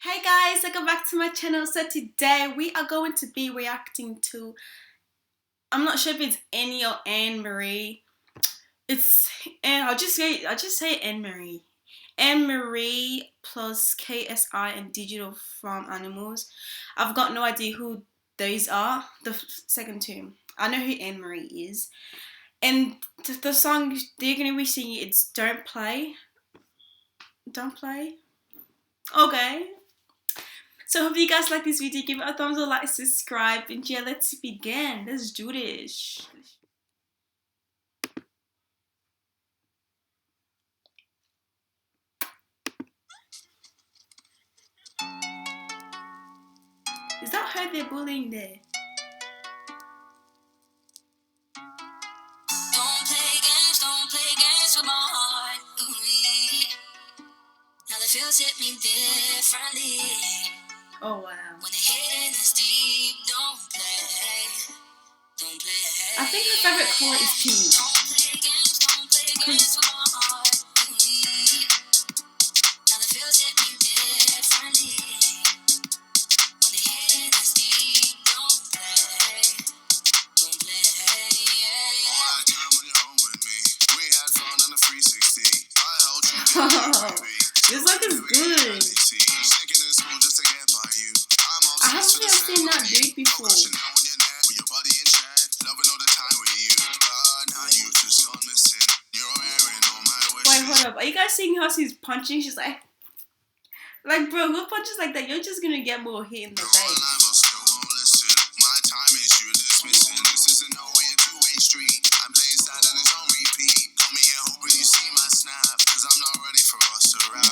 Hey guys, welcome back to my channel. So today we are going to be reacting to, I'm not sure if it's Annie or Anne Marie. And I'll just say Anne Marie. Anne Marie plus KSI and Digital from Animals. I've got no idea who those are. The second two. I know who Anne Marie is. And the song they're gonna be singing, it's Don't Play. Don't Play. Okay. So hope you guys like this video. Give it a thumbs up, like, subscribe, and yeah, let's begin. Let's do this. Is that her they're bullying there? Don't play games with my heart. Ooh, now the feels hit me differently. Oh wow. When the hidden is deep, don't play. I think her favorite color is pink. Don't play games with my heart. Ooh, now the feels hit me differently. When the hidden is deep, don't play. Don't play. All that time on your own with me. We had fun on the 360. I held you. This look is good. I haven't seen that dude before. Wait, hold up. Are you guys seeing how she's punching? She's like, bro, who punches like that? You're just gonna get more hit in the face.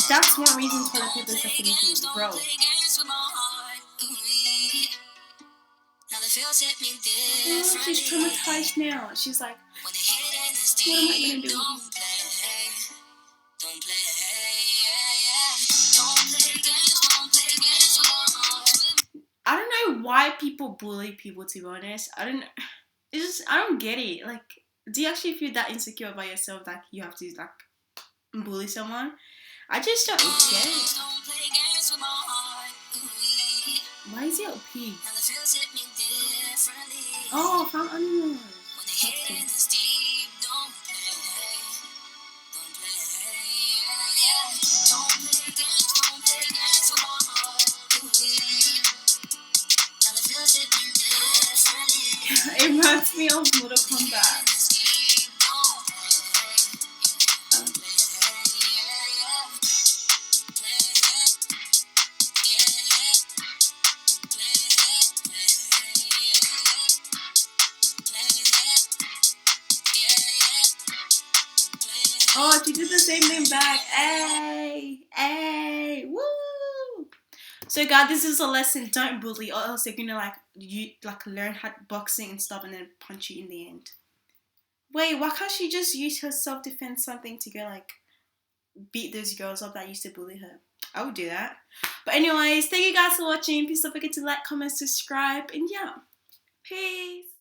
That's one reason toilet paper is the finishing, bro. Oh, she's traumatized now. She's like, what am I gonna do? I don't know why people bully people, to be honest. I don't get it. Like, do you actually feel that insecure by yourself that you have to, like, bully someone? I just don't get it. Why is it a pig? Oh, from Animals. It reminds me of Mortal Kombat. Oh, she did the same thing back. Hey, hey, woo! So, guys, this is a lesson. Don't bully, or else they're gonna learn how boxing and stuff, and then punch you in the end. Wait, why can't she just use her self-defense something to go beat those girls up that used to bully her? I would do that. But anyways, thank you guys for watching. Please don't forget to like, comment, subscribe, and yeah, peace.